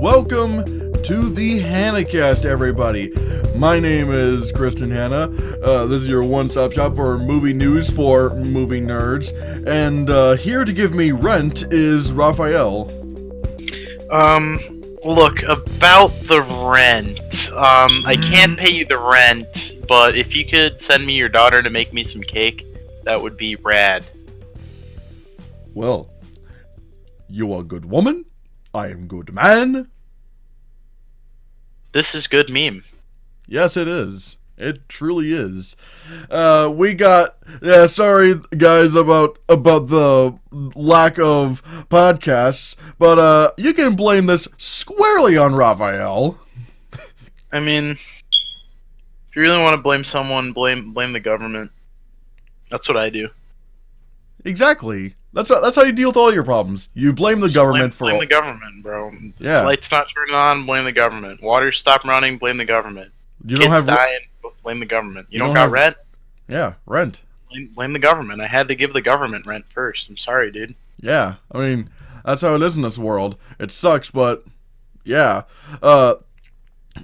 welcome to the Hannahcast, everybody. My name is ChristianTylerHannah. This is your one-stop shop for movie news for movie nerds. And here to give me rent is Raphael. Look, about the rent. I can't pay you the rent, but if you could send me your daughter to make me some cake, that would be rad. Well, you are a good woman. I am good man. This is good meme. Yes, it is. It truly is. We got... Yeah, sorry, guys, about the lack of podcasts, but you can blame this squarely on Raphael. I mean, if you really want to blame someone, blame the government. That's what I do. Exactly. That's how you deal with all your problems. You blame the government for blame the government, bro. Yeah. Lights not turning on, blame the government. Water stop running, blame the government. You don't have dying, blame the government. You don't got rent? Yeah, rent. Blame the government. I had to give the government rent first. I'm sorry, dude. Yeah, I mean, that's how it is in this world. It sucks, but yeah.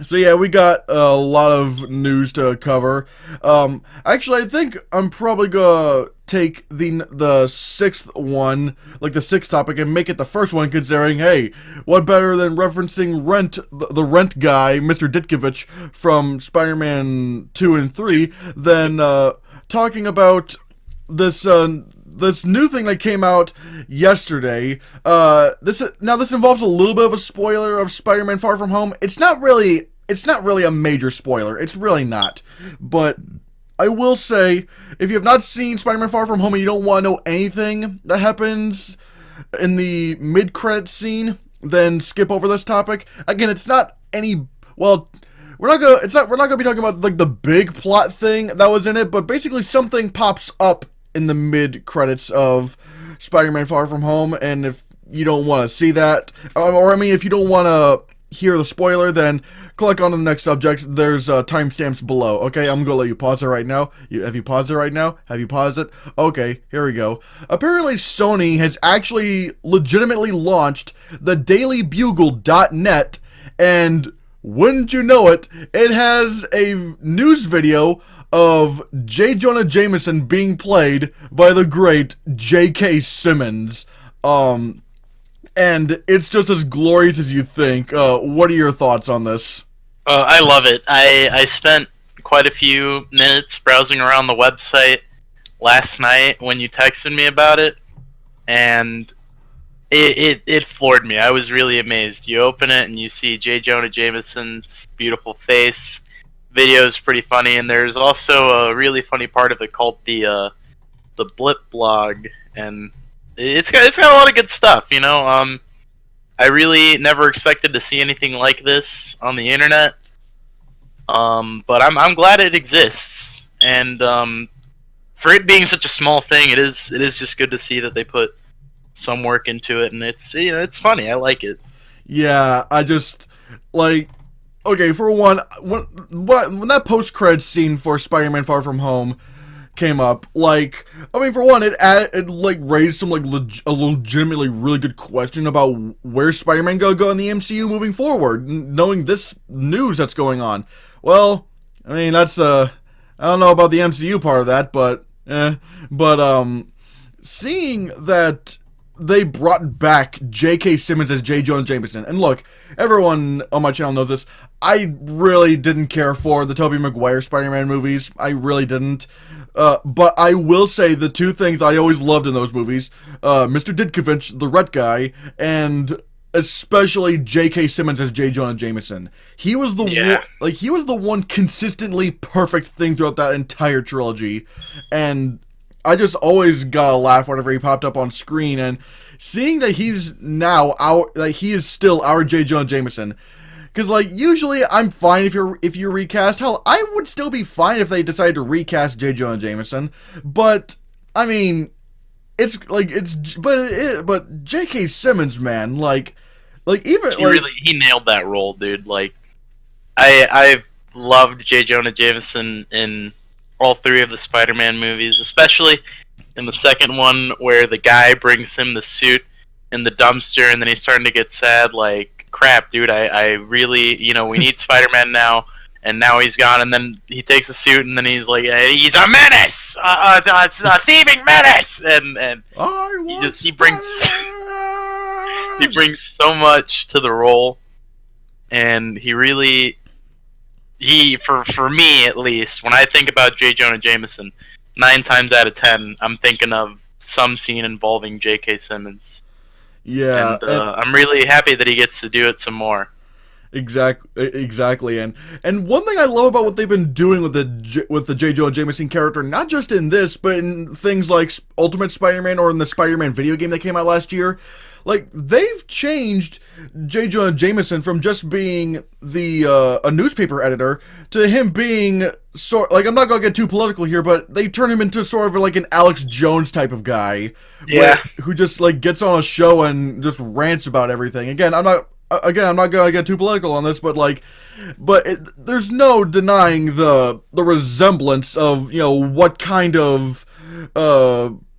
So yeah, we got a lot of news to cover. Actually, I think I'm probably gonna take the sixth one, like the sixth topic, and make it the first one, considering, hey, what better than referencing Rent, the Rent guy, Mr. Ditkovich, from Spider-Man 2 and 3, than talking about this new thing that came out yesterday. This involves a little bit of a spoiler of Spider-Man Far From Home. It's not really a major spoiler. It's really not. But I will say, if you have not seen Spider-Man Far From Home and you don't want to know anything that happens in the mid-credit scene, then skip over this topic. Again, it's not any, well, we're not gonna be talking about like the big plot thing that was in it, but basically something pops up in the mid-credits of Spider-Man Far From Home, and if you don't want to see that, or I mean, if you don't want to hear the spoiler, then click on to the next subject. There's timestamps below. Okay, I'm gonna let you pause it right now. Have you paused it right now? Have you paused it? Okay, here we go. Apparently, Sony has actually legitimately launched the DailyBugle.net, and wouldn't you know it, it has a news video of J. Jonah Jameson being played by the great J.K. Simmons. And it's just as glorious as you think. What are your thoughts on this? I love it. I spent quite a few minutes browsing around the website last night when you texted me about it, and it floored me. I was really amazed. You open it and you see J. Jonah Jameson's beautiful face. Video is pretty funny, and there's also a really funny part of it called the Blip blog, and it's got a lot of good stuff, you know. I really never expected to see anything like this on the internet, but I'm glad it exists, and for it being such a small thing, it is just good to see that they put some work into it, and it's funny. I like it. Yeah, I just like. Okay, for one, when that post-credits scene for Spider-Man Far From Home came up, like, I mean, for one, it like raised some like a legitimately really good question about where Spider-Man gonna go in the MCU moving forward, knowing this news that's going on. Well, I mean, that's I don't know about the MCU part of that, but seeing that they brought back J.K. Simmons as J. Jonah Jameson. And look, everyone on my channel knows this. I really didn't care for the Tobey Maguire Spider-Man movies. I really didn't. But I will say the two things I always loved in those movies, Mr. Ditkovich, the Rhett guy, and especially J.K. Simmons as J. Jonah Jameson. He was the one consistently perfect thing throughout that entire trilogy. And I just always got a laugh whenever he popped up on screen, and seeing that he's now he is still our J. Jonah Jameson. Because, like, usually I'm fine if you recast. Hell, I would still be fine if they decided to recast J. Jonah Jameson. But, I mean, but J.K. Simmons, man, he nailed that role, dude. Like, I loved J. Jonah Jameson in all three of the Spider-Man movies, especially in the second one where the guy brings him the suit in the dumpster and then he's starting to get sad. Like, crap, dude, I really, we need Spider-Man now. And now he's gone, and then he takes a suit, and then he's like, he's a menace! It's a thieving menace! And he brings so much to the role, and he really, for me at least, when I think about J. Jonah Jameson, 9 times out of 10, I'm thinking of some scene involving J.K. Simmons. Yeah. And I'm really happy that he gets to do it some more. Exactly, and one thing I love about what they've been doing with the J. Jonah Jameson character, not just in this, but in things like Ultimate Spider-Man or in the Spider-Man video game that came out last year, like they've changed J. Jonah Jameson from just being a newspaper editor to him being I'm not gonna get too political here, but they turn him into sort of like an Alex Jones type of guy, who just like gets on a show and just rants about everything. Again, I'm not gonna get too political on this, but there's no denying the resemblance of what kind of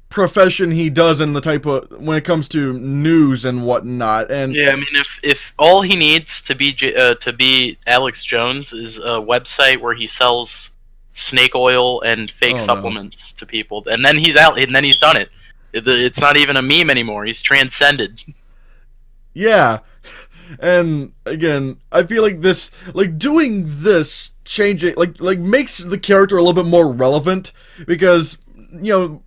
profession he does in the type of when it comes to news and whatnot. And yeah, I mean, if all he needs to be Alex Jones is a website where he sells snake oil and fake supplements to people, and then he's out, and then he's done it. It's not even a meme anymore. He's transcended. Yeah. And again, I feel like this, doing this, changing, makes the character a little bit more relevant because, the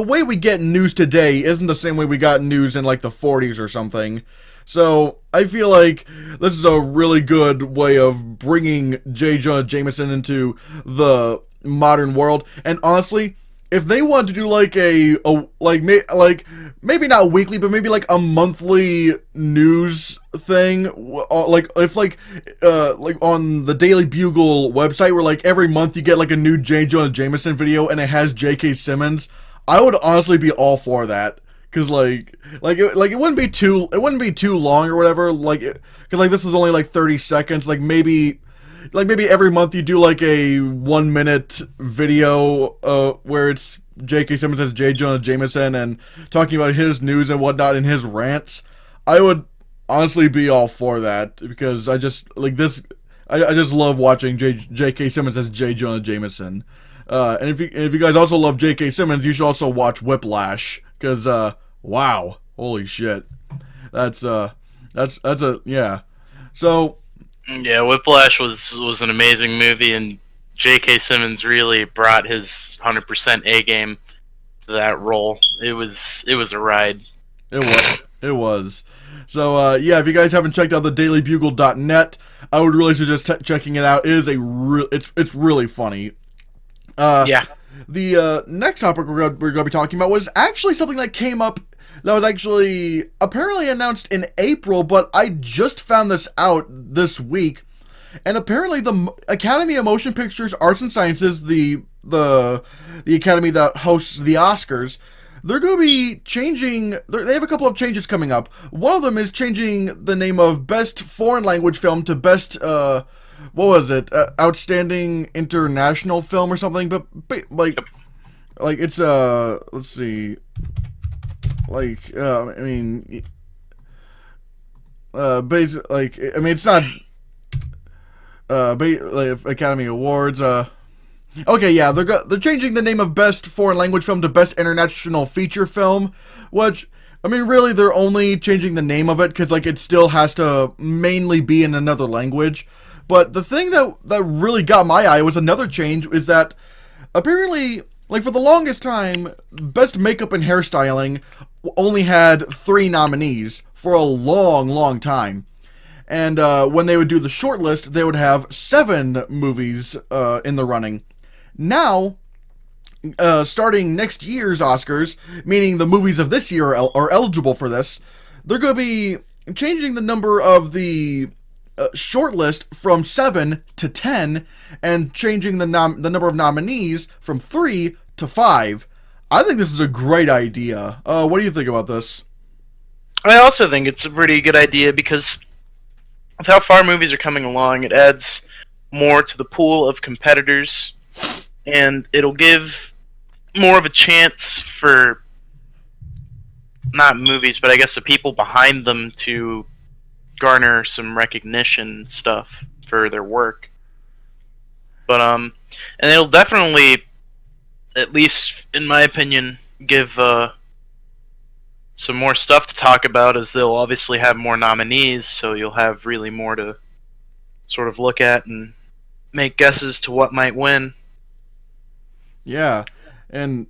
way we get news today isn't the same way we got news in the 40s or something. So I feel like this is a really good way of bringing J. Jonah Jameson into the modern world. And honestly, if they want to do maybe not weekly, but maybe a monthly news thing, if on the Daily Bugle website where every month you get a new J. Jonah Jameson video and it has J.K. Simmons, I would honestly be all for that. Cause it wouldn't be too long or whatever. Cause this is only 30 seconds. Maybe every month you do a 1 minute video where it's J.K. Simmons as J. Jonah Jameson and talking about his news and whatnot and his rants. I would honestly be all for that because I just I just love watching J.K. Simmons as J. Jonah Jameson. And if you guys also love J.K. Simmons, you should also watch Whiplash because wow, holy shit, that's a yeah. So. Yeah, Whiplash was an amazing movie, and J.K. Simmons really brought his 100% A game to that role. It was a ride. It was. So yeah, if you guys haven't checked out the dailybugle.net, I would really suggest checking it out. It is it's really funny. Yeah. The next topic we're going to be talking about was actually something that came up. That was actually apparently announced in April, but I just found this out this week. And apparently the Academy of Motion Pictures Arts and Sciences, the academy that hosts the Oscars, they're going to be changing. They have a couple of changes coming up. One of them is changing the name of Best Foreign Language Film to Best what was it? Outstanding International Film or something. But it's let's see. I mean, it's not, Academy Awards, okay, yeah, they're changing the name of Best Foreign Language Film to Best International Feature Film, which, I mean, really, they're only changing the name of it, because, it still has to mainly be in another language, but the thing that really got my eye was another change, is that, apparently, for the longest time, Best Makeup and Hairstyling only had 3 nominees for a long, long time. And when they would do the shortlist, they would have 7 movies in the running. Now, starting next year's Oscars, meaning the movies of this year are eligible for this, they're going to be changing the number of the shortlist from 7 to 10, and changing the number of nominees from 3 to 5. I think this is a great idea. What do you think about this? I also think it's a pretty good idea because with how far movies are coming along, it adds more to the pool of competitors, and it'll give more of a chance for not movies, but I guess the people behind them to garner some recognition and stuff for their work. But and it'll definitely, at least in my opinion, give some more stuff to talk about, as they'll obviously have more nominees, so you'll have really more to sort of look at and make guesses to what might win. Yeah, and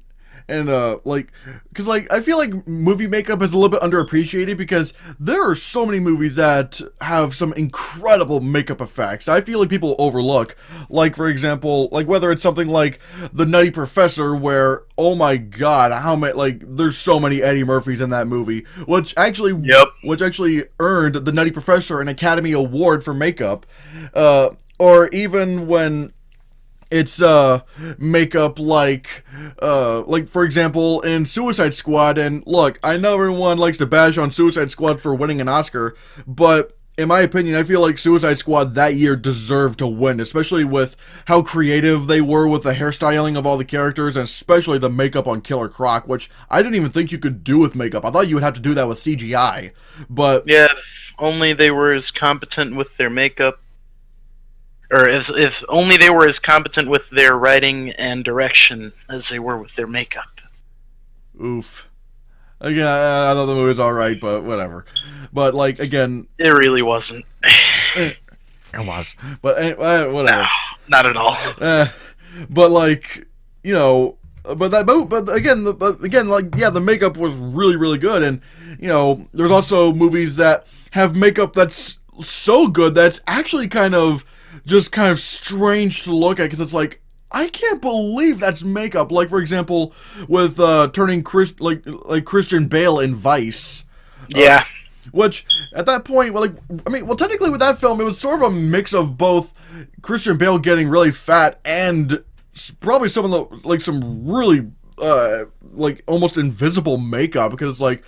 like, because like I feel like movie makeup is a little bit underappreciated because there are so many movies that have some incredible makeup effects. I feel like people overlook, like for example, like whether it's something like The Nutty Professor, where oh my god, how many like there's so many Eddie Murphys in that movie, which actually earned The Nutty Professor an Academy Award for makeup, or even when it's makeup like for example in Suicide Squad. And look, I know everyone likes to bash on Suicide Squad for winning an Oscar, but in my opinion, I feel like Suicide Squad that year deserved to win, especially with how creative they were with the hairstyling of all the characters, and especially the makeup on Killer Croc, which I didn't even think you could do with makeup. I thought you would have to do that with CGI. But yeah, if only they were as competent with their makeup. Or if only they were as competent with their writing and direction as they were with their makeup. Oof. Again, I thought the movie was alright, but whatever. But, like, again... It really wasn't. It was. But, whatever. No, not at all. But, like, you know... But again, like, yeah, the makeup was really, really good. And, you know, there's also movies that have makeup that's so good that's actually kind of strange to look at, because it's like, I can't believe that's makeup. Like, for example, with turning Christian Bale in Vice. Yeah. Which, at that point, technically with that film, it was sort of a mix of both Christian Bale getting really fat and probably some of the, some really, almost invisible makeup, because it's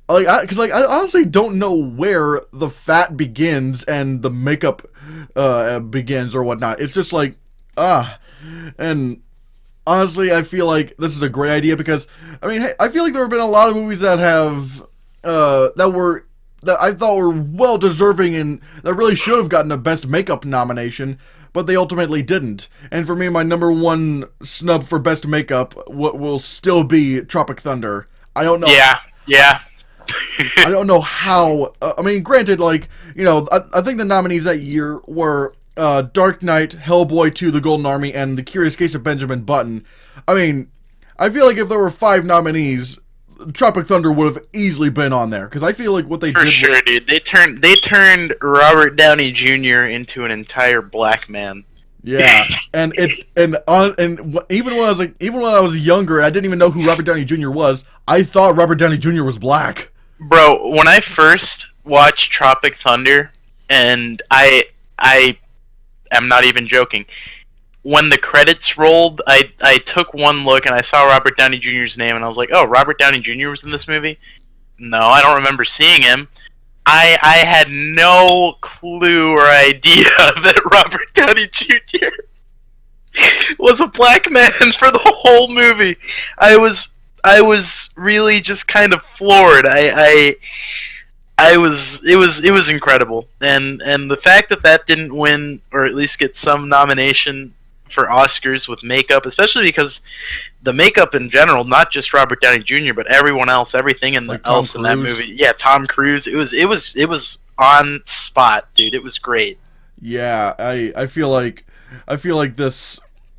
I honestly don't know where the fat begins and the makeup begins or whatnot. It's just like, and honestly, I feel like this is a great idea because, I feel like there have been a lot of movies that have, that I thought were well deserving and that really should have gotten a Best Makeup nomination, but they ultimately didn't. And for me, my number one snub for Best Makeup will still be Tropic Thunder. I don't know. Yeah. I don't know how. Granted, I think the nominees that year were Dark Knight, Hellboy 2, The Golden Army, and The Curious Case of Benjamin Button. I feel like if there were 5 nominees, Tropic Thunder would have easily been on there, because I feel like what they did. For sure, dude. They turned Robert Downey Jr. into an entire black man. Yeah, and even when I was younger, I didn't even know who Robert Downey Jr. was. I thought Robert Downey Jr. was black. Bro, when I first watched Tropic Thunder, and I am not even joking, when the credits rolled, I took one look and I saw Robert Downey Jr.'s name, and I was like, oh, Robert Downey Jr. was in this movie? No, I don't remember seeing him. I had no clue or idea that Robert Downey Jr. was a black man for the whole movie. I was really just kind of floored. It was incredible. And the fact that didn't win, or at least get some nomination for Oscars with makeup, especially because the makeup in general, not just Robert Downey Jr., but everyone else, everything else in that movie. Yeah, Tom Cruise. It was on spot, dude. It was great. Yeah, I feel like this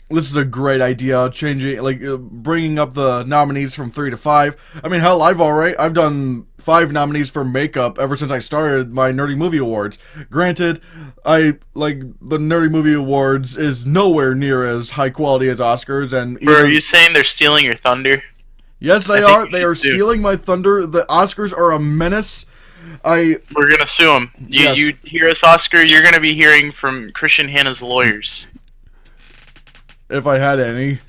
is a great idea, changing, bringing up the nominees from 3 to 5. Hell, I've done 5 nominees for makeup ever since I started my Nerdy Movie Awards. Granted, the Nerdy Movie Awards is nowhere near as high quality as Oscars, and Bro, are you saying they're stealing your thunder? Yes, they are. They are stealing my thunder. The Oscars are a menace. We're gonna sue them. You hear us, Oscar? You're gonna be hearing from ChristianTylerHannah's lawyers. If I had any.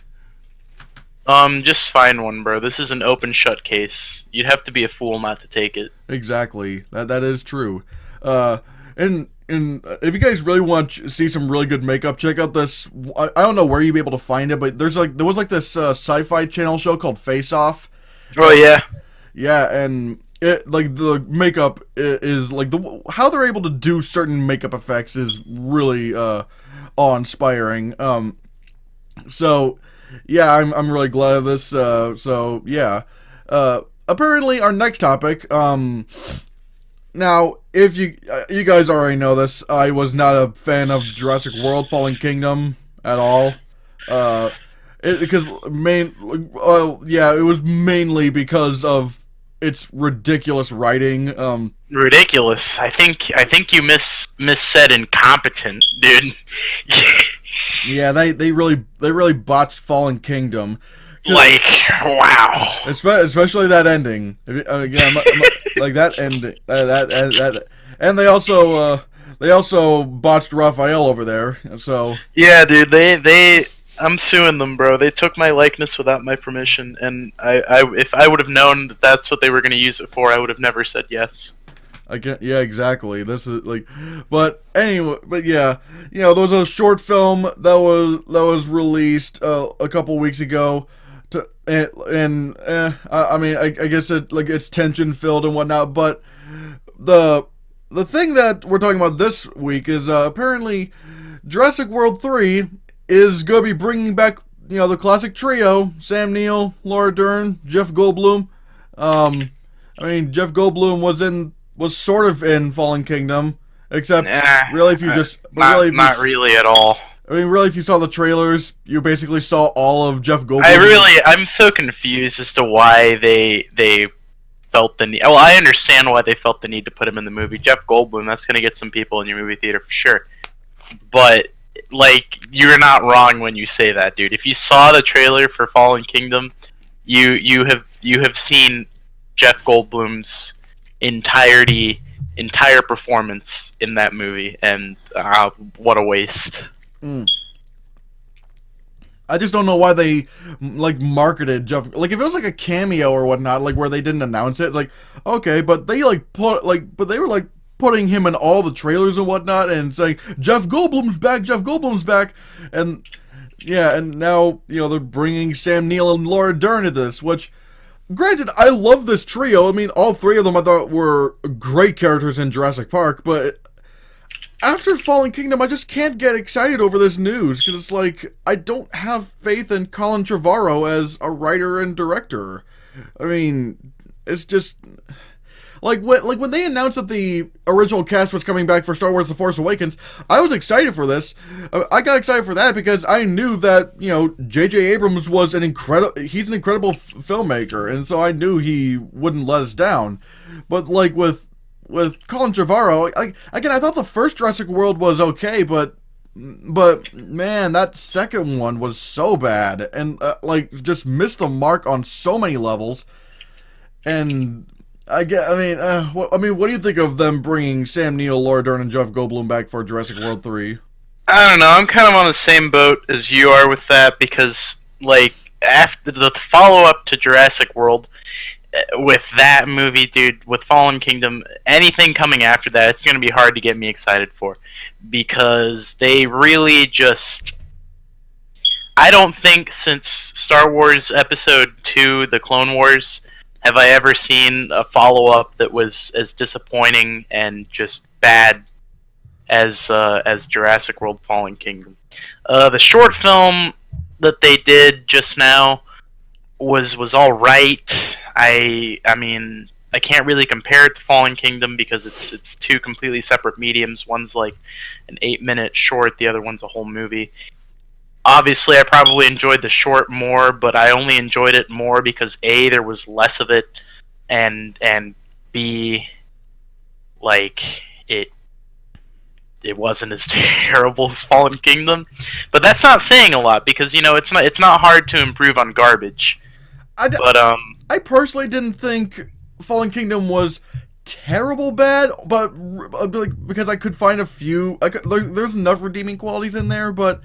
Just find one, bro. This is an open shut case. You'd have to be a fool not to take it. Exactly. That is true. And if you guys really want to see some really good makeup, check out this. I don't know where you'd be able to find it, but there was this sci-fi channel show called Face Off. Oh yeah. Yeah, and the makeup is like how they're able to do certain makeup effects is really awe-inspiring. So yeah, I'm really glad of this. So yeah, apparently our next topic. Now, if you guys already know this, I was not a fan of Jurassic World: Fallen Kingdom at all. Because it was mainly because of its ridiculous writing. Ridiculous. I think you missaid incompetent, dude. Yeah, they really botched Fallen Kingdom. Like, wow. Especially that ending. Like that ending. And they also botched Raphael over there. So yeah, dude, I'm suing them, bro. They took my likeness without my permission, and if I would have known that that's what they were going to use it for, I would have never said yes. Yeah, exactly. This is like, but anyway, but yeah, there was a short film that was released a couple weeks ago. I guess it's tension filled and whatnot. But the thing that we're talking about this week is apparently Jurassic World 3 is going to be bringing back the classic trio: Sam Neill, Laura Dern, Jeff Goldblum. Jeff Goldblum was sort of in Fallen Kingdom, except really if you not really at all. Really, if you saw the trailers, you basically saw all of Jeff Goldblum. I'm so confused as to why they felt the need. Well, I understand why they felt the need to put him in the movie. Jeff Goldblum, that's going to get some people in your movie theater for sure. But, like, you're not wrong when you say that, dude. If you saw the trailer for Fallen Kingdom, you have seen Jeff Goldblum's entire performance in that movie, and what a waste. I just don't know why they marketed Jeff. Like, if it was like a cameo or whatnot, like where they didn't announce it, like okay, but they but they were putting him in all the trailers and whatnot and saying Jeff Goldblum's back, and yeah, and now they're bringing Sam Neill and Laura Dern into this, which. Granted, I love this trio. All three of them I thought were great characters in Jurassic Park, but after Fallen Kingdom, I just can't get excited over this news, because it's like, I don't have faith in Colin Trevorrow as a writer and director. It's just... when they announced that the original cast was coming back for Star Wars The Force Awakens, I was excited for this. I got excited for that because I knew that, J.J. Abrams was he's an incredible filmmaker, and so I knew he wouldn't let us down. But, with Colin Trevorrow, I thought the first Jurassic World was okay, but man, that second one was so bad, and, just missed the mark on so many levels, and... what do you think of them bringing Sam Neill, Laura Dern, and Jeff Goldblum back for Jurassic World 3? I don't know. I'm kind of on the same boat as you are with that because, after the follow-up to Jurassic World, with that movie, dude, with Fallen Kingdom, anything coming after that, it's going to be hard to get me excited for because they really just... I don't think since Star Wars Episode 2, The Clone Wars... have I ever seen a follow-up that was as disappointing and just bad as Jurassic World: Fallen Kingdom? The short film that they did just now was all right. I can't really compare it to Fallen Kingdom because it's two completely separate mediums. One's like an 8-minute short, the other one's a whole movie. Obviously, I probably enjoyed the short more, but I only enjoyed it more because A, there was less of it, and B, it wasn't as terrible as Fallen Kingdom. But that's not saying a lot because it's not hard to improve on garbage. I personally didn't think Fallen Kingdom was terrible bad, but because I could find a few, there's enough redeeming qualities in there, but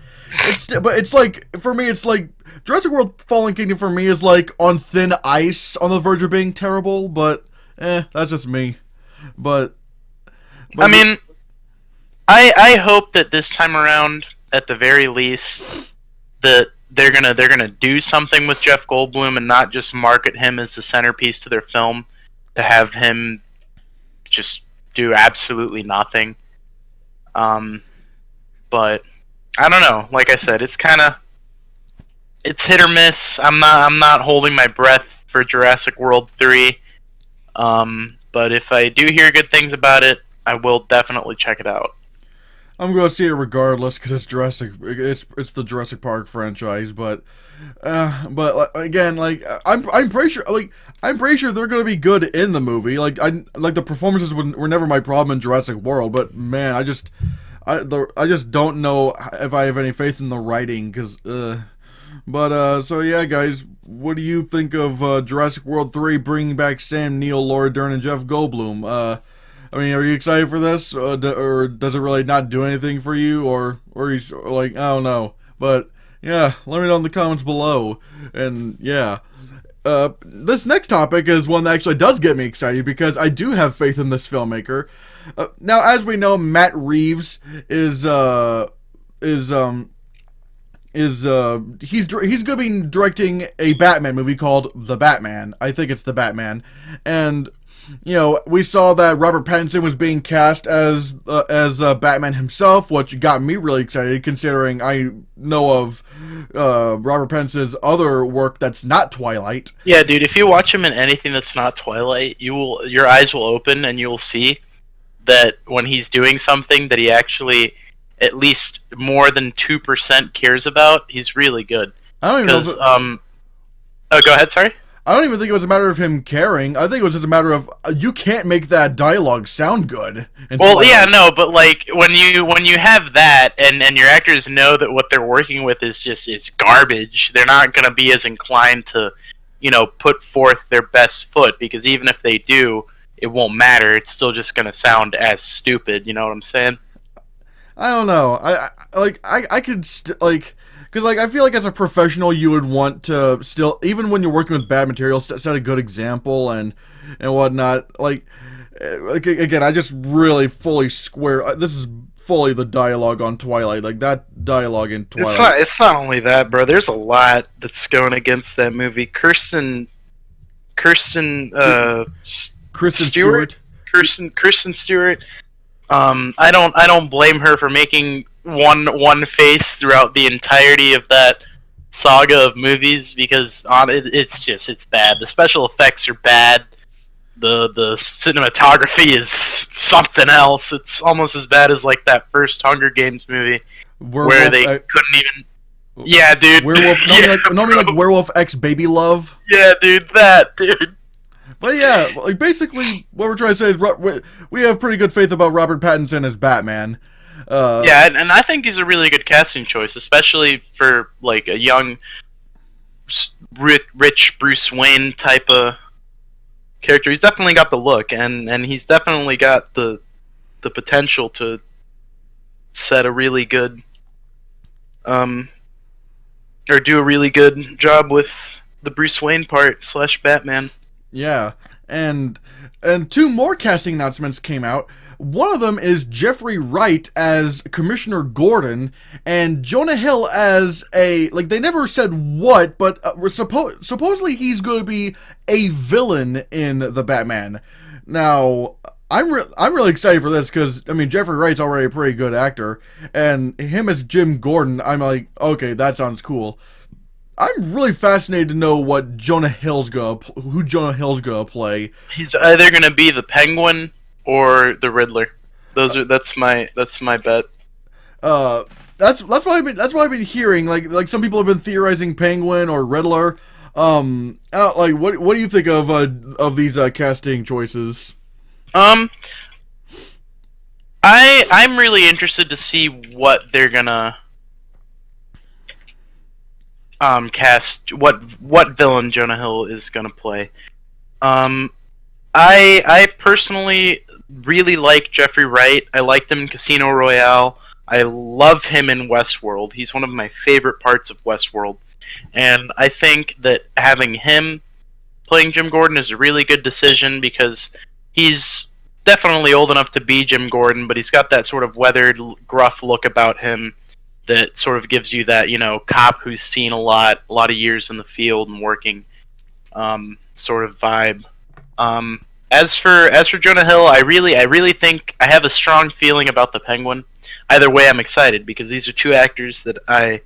it's like, for me, it's like Jurassic World: Fallen Kingdom for me is like on thin ice, on the verge of being terrible, but that's just me. But I hope that this time around, at the very least, that they're gonna do something with Jeff Goldblum and not just market him as the centerpiece to their film, to have him just do absolutely nothing. But I don't know. Like I said, it's hit or miss. I'm not holding my breath for Jurassic World 3. But if I do hear good things about it, I will definitely check it out. I'm going to see it regardless because it's Jurassic. It's the Jurassic Park franchise, but again, like I'm pretty sure, I'm pretty sure they're going to be good in the movie. Like the performances were never my problem in Jurassic World, but man, I just don't know if I have any faith in the writing because. So yeah, guys, what do you think of Jurassic World 3 bringing back Sam Neill, Laura Dern, and Jeff Goldblum? I mean, are you excited for this, or does it really not do anything for you, or you like, I don't know. But yeah, let me know in the comments below. And yeah, this next topic is one that actually does get me excited because I do have faith in this filmmaker. Now, as we know, Matt Reeves is he's gonna be directing a Batman movie called The Batman. I think it's The Batman, and you know, we saw that Robert Pattinson was being cast as Batman himself, which got me really excited considering I know of Robert Pattinson's other work that's not Twilight. Yeah, dude, if you watch him in anything that's not Twilight, your eyes will open and you will see that when he's doing something that he actually at least more than 2% cares about, he's really good. I don't even know. Oh, go ahead. Sorry. I don't even think it was a matter of him caring. I think it was just a matter of you can't make that dialogue sound good. Well, yeah, no, but like when you have that and your actors know that what they're working with is garbage, they're not going to be as inclined to, put forth their best foot, because even if they do, it won't matter. It's still just going to sound as stupid. You know what I'm saying? I don't know. I could because I feel like as a professional you would want to still, even when you're working with bad material, set a good example and whatnot. Like again, I just really fully square. This is fully the dialogue on Twilight. Like that dialogue in Twilight. It's not only that, bro. There's a lot that's going against that movie. Kristen Stewart. I don't blame her for making one face throughout the entirety of that saga of movies, because it's bad. The special effects are bad. The cinematography is something else. It's almost as bad as like that first Hunger Games movie where they couldn't even. Yeah, dude. Werewolf. Like Werewolf X Baby Love. Yeah, dude. Dude. But yeah, like basically what we're trying to say is we have pretty good faith about Robert Pattinson as Batman. Yeah, and I think he's a really good casting choice, especially for like a young, rich Bruce Wayne type of character. He's definitely got the look, and he's definitely got the potential to set a really good, or do a really good job with the Bruce Wayne part / Batman. Yeah, and 2 more casting announcements came out. One of them is Jeffrey Wright as Commissioner Gordon, and Jonah Hill as they never said what, but supposedly he's going to be a villain in the Batman. Now, I'm really excited for this because, I mean, Jeffrey Wright's already a pretty good actor, and him as Jim Gordon, I'm like, okay, that sounds cool. I'm really fascinated to know who Jonah Hill's gonna play. He's either gonna be the Penguin or the Riddler. That's my bet. That's what I've been hearing. Like some people have been theorizing Penguin or Riddler. What do you think of these casting choices? I'm really interested to see what they're gonna cast, what villain Jonah Hill is gonna play. I personally really like Jeffrey Wright. I liked him in Casino Royale. I love him in Westworld. He's one of my favorite parts of Westworld. And I think that having him playing Jim Gordon is a really good decision because he's definitely old enough to be Jim Gordon, but he's got that sort of weathered, gruff look about him. that sort of gives you that, cop who's seen a lot of years in the field and working, sort of vibe. As for Jonah Hill, I really think I have a strong feeling about the Penguin. Either way, I'm excited because these are two actors that I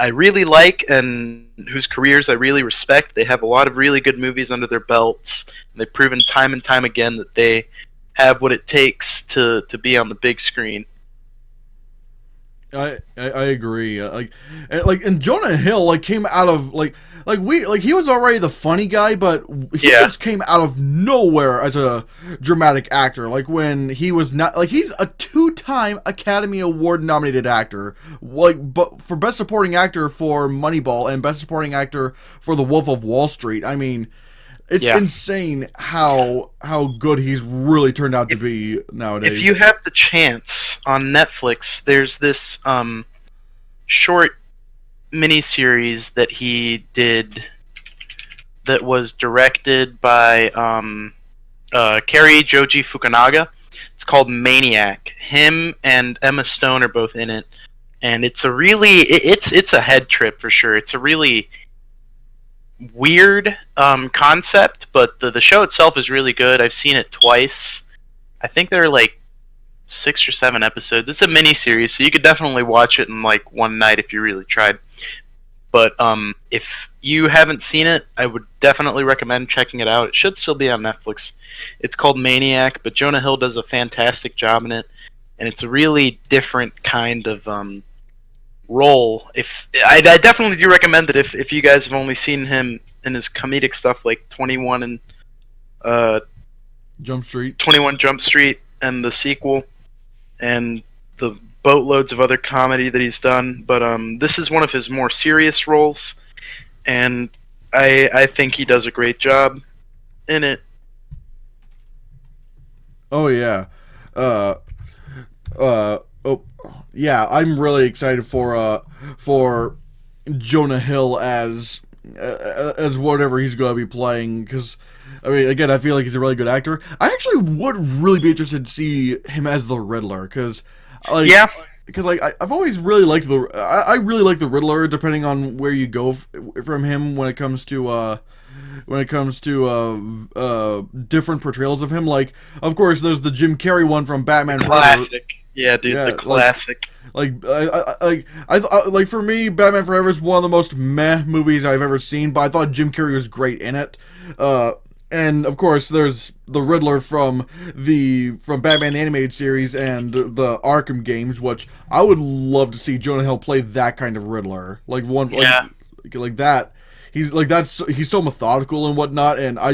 really like and whose careers I really respect. They have a lot of really good movies under their belts. And they've proven time and time again that they have what it takes to be on the big screen. I agree. And Jonah Hill came out of he was already the funny guy, but he just came out of nowhere as a dramatic actor. Like when he was not he's a 2-time Academy Award nominated actor. But for Best Supporting Actor for Moneyball and Best Supporting Actor for The Wolf of Wall Street. I mean, it's insane how good he's really turned out to be nowadays. If you have the chance on Netflix, there's this short miniseries that he did that was directed by Cary Joji Fukunaga. It's called Maniac. Him and Emma Stone are both in it, and it's a really it's a head trip for sure. It's a really weird concept, but the show itself is really good. I've seen it twice. I think there are 6 or 7 episodes. It's a mini series, so you could definitely watch it in one night if you really tried. But if you haven't seen it, I would definitely recommend checking it out. It should still be on Netflix. It's called Maniac, but Jonah Hill does a fantastic job in it, and it's a really different kind of role. I definitely do recommend it if you guys have only seen him in his comedic stuff like 21 and Jump Street 21 Jump Street and the sequel and the boatloads of other comedy that he's done, but this is one of his more serious roles, and I think he does a great job in it. Oh yeah. Yeah, I'm really excited for Jonah Hill as whatever he's going to be playing, because I mean, again, I feel like he's a really good actor. I actually would really be interested to see him as the Riddler, because I've always really liked I really like the Riddler, depending on where you go from him when it comes to different portrayals of him. Like, of course, there's the Jim Carrey one from Batman Forever. Classic. Yeah, dude, the classic. I for me, Batman Forever is one of the most meh movies I've ever seen, but I thought Jim Carrey was great in it. And of course, there's the Riddler from Batman the Animated Series and the Arkham games, which I would love to see Jonah Hill play that kind of Riddler, like that. He's so methodical and whatnot, and I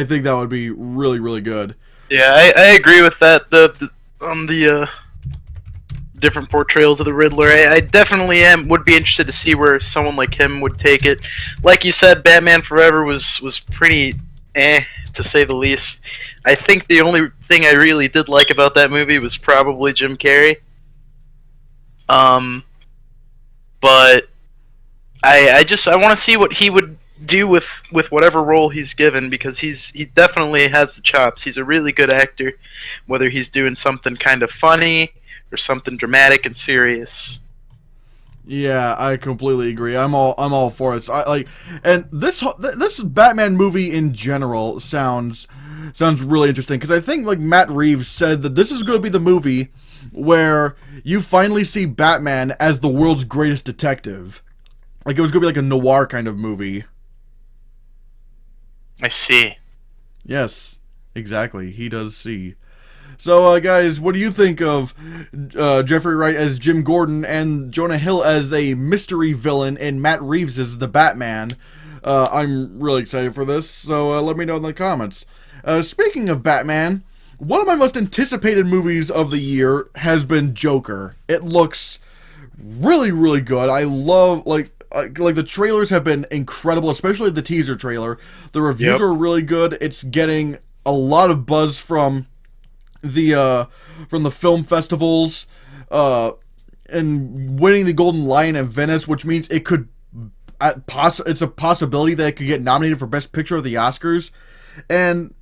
think that would be really, really good. Yeah, I agree with that. The different portrayals of the Riddler, I definitely would be interested to see where someone like him would take it. Like you said, Batman Forever was pretty to say the least. I think the only thing I really did like about that movie was probably Jim Carrey. But I want to see what he would do with whatever role he's given, because he definitely has the chops. He's a really good actor, whether he's doing something kind of funny or something dramatic and serious. Yeah, I completely agree. I'm all for it. And this Batman movie in general sounds really interesting, because I think Matt Reeves said that this is going to be the movie where you finally see Batman as the world's greatest detective. It was going to be a noir kind of movie. I see. Yes, exactly. He does see. So, guys, what do you think of Jeffrey Wright as Jim Gordon and Jonah Hill as a mystery villain and Matt Reeves as the Batman? I'm really excited for this, so let me know in the comments. Speaking of Batman, one of my most anticipated movies of the year has been Joker. It looks really, really good. I love, the trailers have been incredible, especially the teaser trailer. The reviews are really good. It's getting a lot of buzz from the film festivals, and winning the Golden Lion in Venice, which means it could, it's a possibility that it could get nominated for Best Picture of the Oscars, and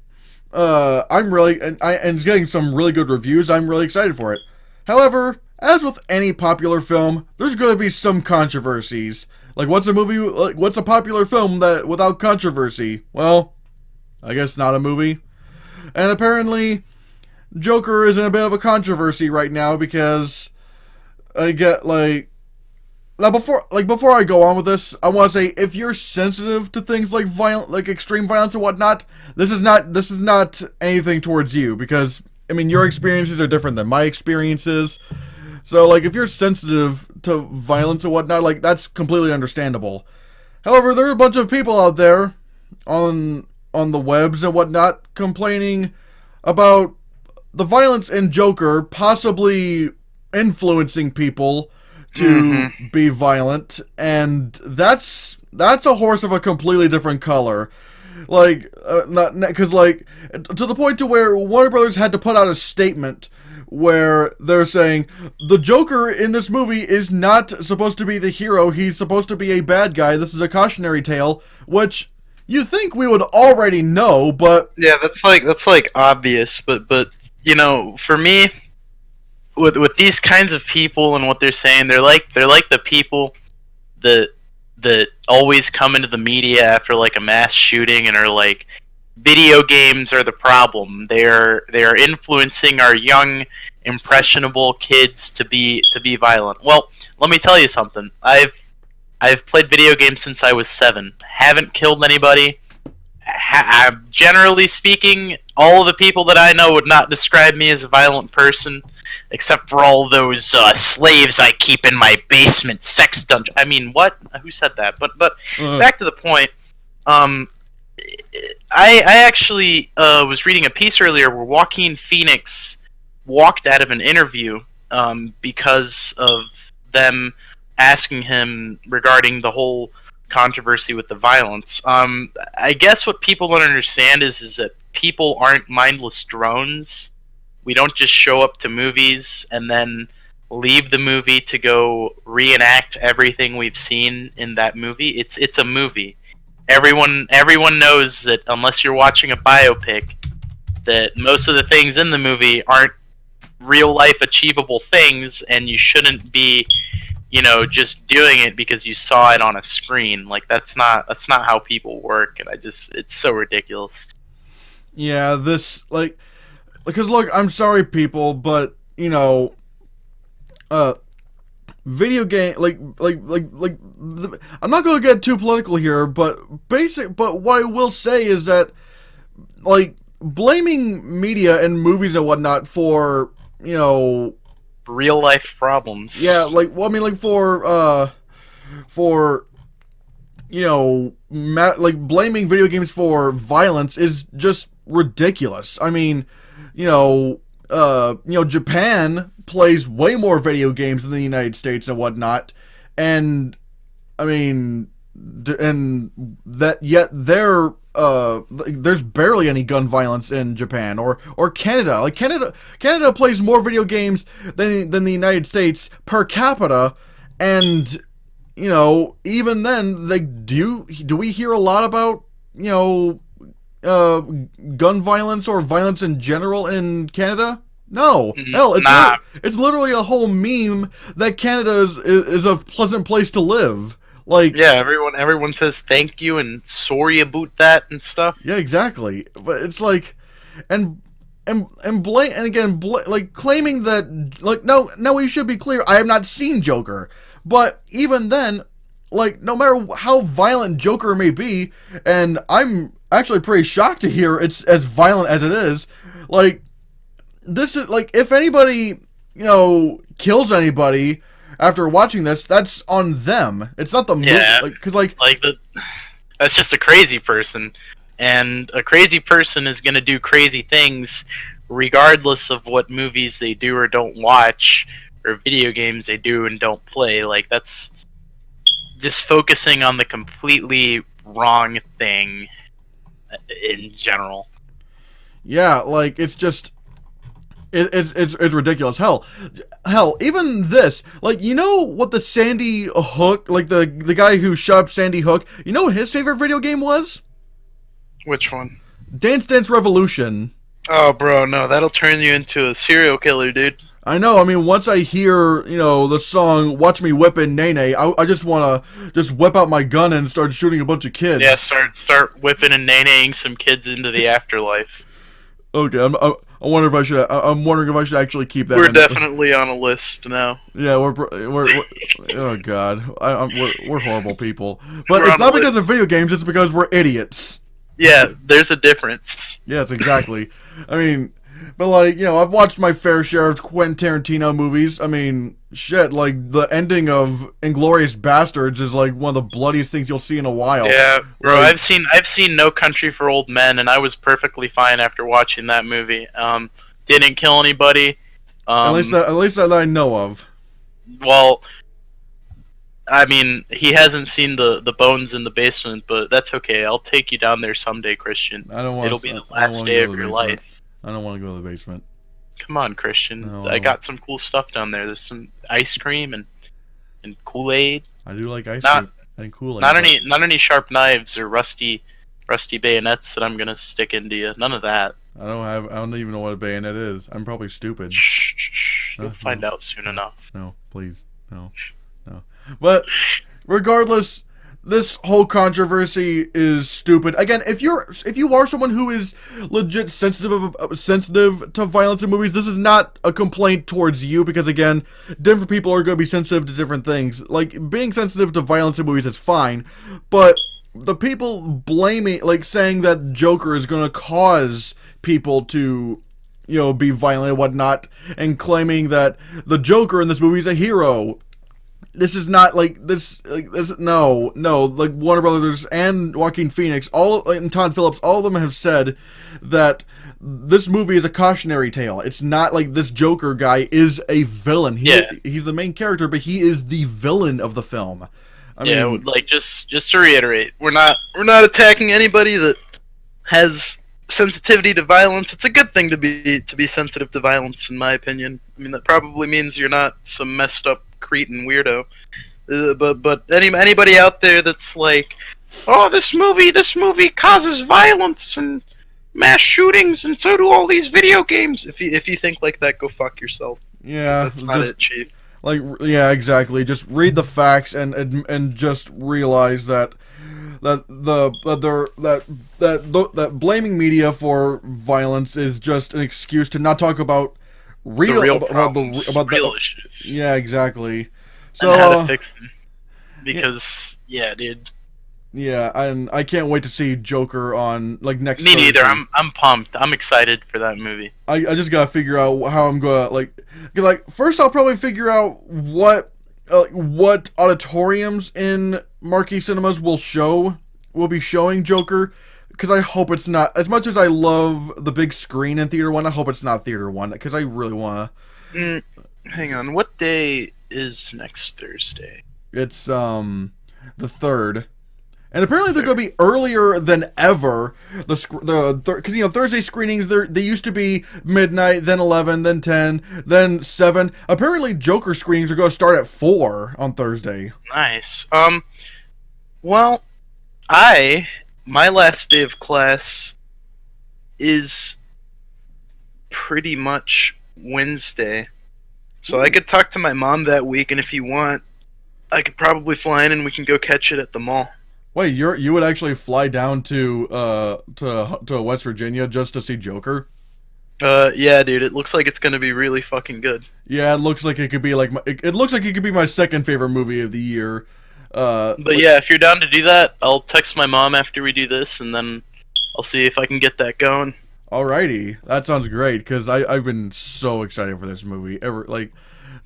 it's getting some really good reviews. I'm really excited for it. However, as with any popular film, there's going to be some controversies. Like, what's a popular film that without controversy? Well, I guess not a movie. And apparently, Joker is in a bit of a controversy right now because I get, like... Now, before I go on with this, I want to say, if you're sensitive to things like extreme violence and whatnot, this is not anything towards you, because, I mean, your experiences are different than my experiences. So, like, if you're sensitive to violence and whatnot, like, that's completely understandable. However, there are a bunch of people out there on the webs and whatnot complaining about the violence in Joker possibly influencing people to be violent, and that's a horse of a completely different color. Like, because, like, to the point to where Warner Brothers had to put out a statement where they're saying, the Joker in this movie is not supposed to be the hero, he's supposed to be a bad guy, this is a cautionary tale, which you think we would already know, but... Yeah, that's like obvious, but you know, for me, with these kinds of people and what they're saying, they're like the people that always come into the media after like a mass shooting and are like, video games are the problem. They are influencing our young, impressionable kids to be violent. Well, let me tell you something. I've played video games since I was 7. Haven't killed anybody. Generally speaking, all of the people that I know would not describe me as a violent person, except for all those slaves I keep in my basement sex dungeon. I mean, what? Who said that? But back to the point. I actually was reading a piece earlier where Joaquin Phoenix walked out of an interview because of them asking him regarding the whole controversy with the violence. I guess what people don't understand is that people aren't mindless drones. We don't just show up to movies and then leave the movie to go reenact everything we've seen in that movie. It's a movie. Everyone knows that unless you're watching a biopic, that most of the things in the movie aren't real life achievable things, and you shouldn't be, you know, just doing it because you saw it on a screen. Like, that's not how people work, and it's so ridiculous. Yeah, this, like, because look, I'm sorry people, but, you know, video game, I'm not going to get too political here, but what I will say is that, like, blaming media and movies and whatnot for, you know, real life problems. Yeah, like, well, I mean, like, for, you know, blaming video games for violence is just ridiculous. I mean, Japan plays way more video games than the United States and whatnot, and I mean, and that yet there's barely any gun violence in Japan or Canada. Like, Canada plays more video games than the United States per capita, and you know, even then, like, do we hear a lot about, you know, gun violence or violence in general in Canada? No. Hell, it's literally a whole meme that Canada is a pleasant place to live. Like, yeah, everyone says thank you and sorry about that and stuff. Yeah, exactly. But it's like, and claiming that, like, no, we should be clear. I have not seen Joker, but even then, like, no matter how violent Joker may be, and I'm actually pretty shocked to hear it's as violent as it is. Like, this is, like, if anybody, you know, kills anybody after watching this, that's on them. It's not the movie. Yeah, because that's just a crazy person, and a crazy person is gonna do crazy things, regardless of what movies they do or don't watch, or video games they do and don't play. Like, that's just focusing on the completely wrong thing in general. Yeah, like, it's just. It's ridiculous. Hell, even this, like, you know what the Sandy Hook, like, the guy who shot up Sandy Hook, you know what his favorite video game was? Which one? Dance Dance Revolution. Oh, bro, no, that'll turn you into a serial killer, dude. I know. I mean, once I hear, the song "Watch Me Whippin' Nene," I just want to just whip out my gun and start shooting a bunch of kids. Yeah, start whipping and naning some kids into the afterlife. Okay, I wonder if I should. I'm wondering if I should actually keep that. We're definitely on a list now. Yeah, we're oh god, we're horrible people. But it's not because of video games. It's because we're idiots. Yeah, there's a difference. Yes, exactly. I mean, but I've watched my fair share of Quentin Tarantino movies. I mean, shit, the ending of Inglourious Bastards is one of the bloodiest things you'll see in a while. Yeah, bro, I've seen No Country for Old Men, and I was perfectly fine after watching that movie. Didn't kill anybody. At least that I know of. Well, I mean, he hasn't seen the bones in the basement, but that's okay. I'll take you down there someday, Christian. It'll be the last day of your life. I don't want to go to the basement. Come on, Christian. No. I got some cool stuff down there. There's some ice cream and Kool-Aid. I do like ice cream and Kool-Aid. Not any sharp knives or rusty bayonets that I'm gonna stick into you. None of that. I don't even know what a bayonet is. I'm probably stupid. Shh. You'll find out soon enough. No, please. No. But regardless, this whole controversy is stupid. Again, if you are someone who is legit sensitive to violence in movies, this is not a complaint towards you, because again, different people are going to be sensitive to different things. Being sensitive to violence in movies is fine, but the people blaming, saying that Joker is going to cause people to be violent and whatnot, and claiming that the Joker in this movie is a hero. This is not no. Warner Brothers and Joaquin Phoenix, and Todd Phillips, all of them have said that this movie is a cautionary tale. It's not like this Joker guy is a villain. He's the main character, but he is the villain of the film. I mean, just to reiterate, we're not attacking anybody that has sensitivity to violence. It's a good thing to be sensitive to violence, in my opinion. I mean, that probably means you're not some messed up cretin weirdo. But anybody out there that's like, oh, this movie causes violence and mass shootings, and so do all these video games. If you think like that, go fuck yourself. Yeah, that's not it, Chief. Yeah, exactly. Just read the facts and just realize that blaming media for violence is just an excuse to not talk about real issues. Yeah, exactly. So and how to fix them. Because dude. Yeah, and I can't wait to see Joker on next. Me neither. Thursday. I'm pumped. I'm excited for that movie. I just gotta figure out how I'm gonna first I'll probably figure out what auditoriums in marquee cinemas will be showing Joker, because I hope it's not, as much as I love the big screen in theater one, I hope it's not theater one, because I really wanna. Hang on, what day is next Thursday? It's the 3rd. And apparently they're going to be earlier than ever. Because Thursday screenings, they used to be midnight, then 11, then 10, then 7. Apparently Joker screenings are going to start at 4 on Thursday. Nice. Well, my last day of class is pretty much Wednesday. So I could talk to my mom that week, and if you want, I could probably fly in and we can go catch it at the mall. Wait, you would actually fly down to West Virginia just to see Joker? Yeah, dude. It looks like it's gonna be really fucking good. Yeah, it looks like it could be it looks like it could be my second favorite movie of the year. But yeah, if you're down to do that, I'll text my mom after we do this, and then I'll see if I can get that going. Alrighty, that sounds great, because I've been so excited for this movie.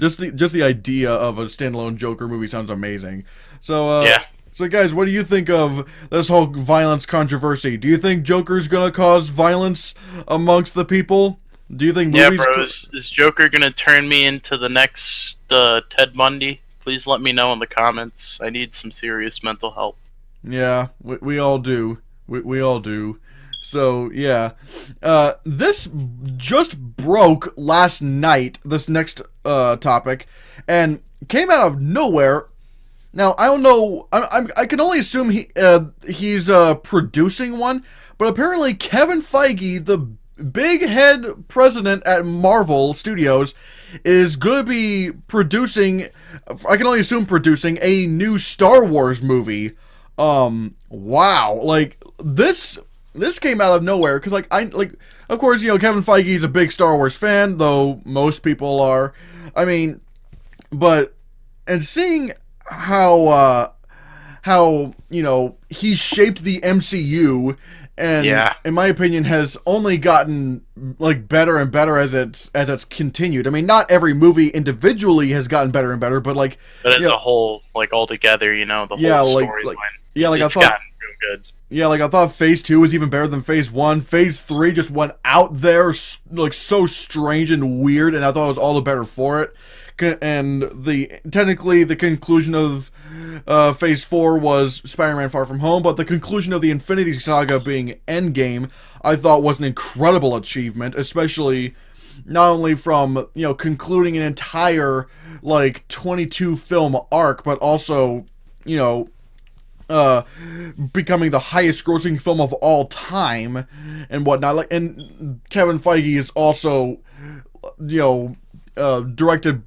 Just the idea of a standalone Joker movie sounds amazing. So yeah. So guys, what do you think of this whole violence controversy? Do you think Joker's gonna cause violence amongst the people? Do you think movies... Yeah, bro, is Joker gonna turn me into the next Ted Bundy? Please let me know in the comments. I need some serious mental help. Yeah, we all do. We all do. So, yeah. This just broke last night, this next topic, and came out of nowhere. Now, I don't know, I can only assume he's producing one, but apparently Kevin Feige, the big head president at Marvel Studios is going to be producing, I can only assume producing, a new Star Wars movie. Wow. Like, this came out of nowhere, because, of course, Kevin Feige's a big Star Wars fan, though most people are. I mean, but, and seeing how he's shaped the MCU, and in my opinion has only gotten better and better as it's continued. I mean, not every movie individually has gotten better and better, but as a whole, all together, the whole storyline. It's gotten real good. Yeah, I thought Phase 2 was even better than Phase 1. Phase 3 just went out there, so strange and weird, and I thought it was all the better for it. And technically the conclusion of Phase 4 was Spider-Man Far From Home, but the conclusion of the Infinity Saga being Endgame, I thought was an incredible achievement, especially not only from, concluding an entire, 22 film arc, but also, becoming the highest grossing film of all time and whatnot. And Kevin Feige is also, not directed,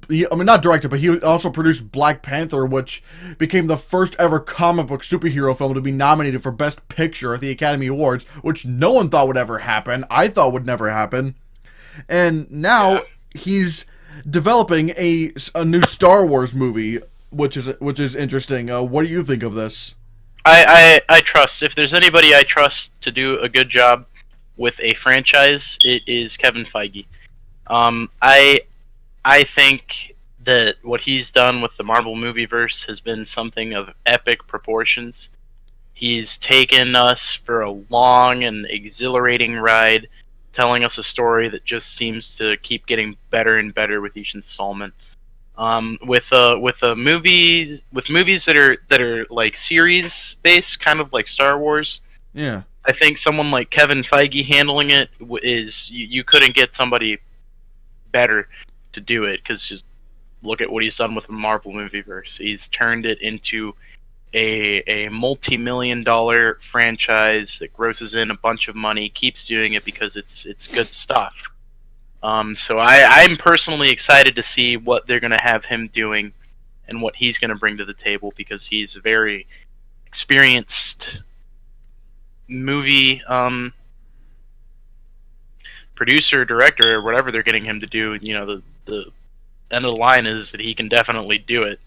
but he also produced Black Panther, which became the first ever comic book superhero film to be nominated for Best Picture at the Academy Awards, which no one thought would ever happen. I thought would never happen. And now he's developing a new Star Wars movie, which is interesting. What do you think of this? I trust. If there's anybody I trust to do a good job with a franchise, it is Kevin Feige. I think that what he's done with the Marvel Movieverse has been something of epic proportions. He's taken us for a long and exhilarating ride, telling us a story that just seems to keep getting better and better with each installment. With movies that are like series based, kind of like Star Wars. Yeah. I think someone like Kevin Feige handling it is you couldn't get somebody better to do it, because just look at what he's done with the Marvel Movieverse. He's turned it into a multi-million-dollar franchise that grosses in a bunch of money, keeps doing it because it's good stuff. So I'm personally excited to see what they're going to have him doing and what he's going to bring to the table, because he's a very experienced movie producer, director, or whatever they're getting him to do. The end of the line is that he can definitely do it.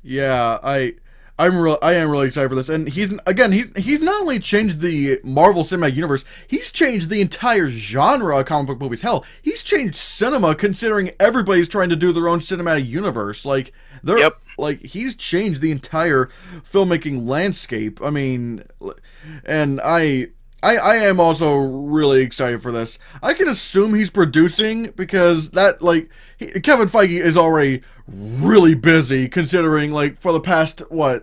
Yeah, I am really excited for this, and he's not only changed the Marvel Cinematic Universe, he's changed the entire genre of comic book movies. Hell, he's changed cinema, considering everybody's trying to do their own cinematic universe. He's changed the entire filmmaking landscape. I mean, and I am also really excited for this. I can assume he's producing, because Kevin Feige is already really busy, considering for the past for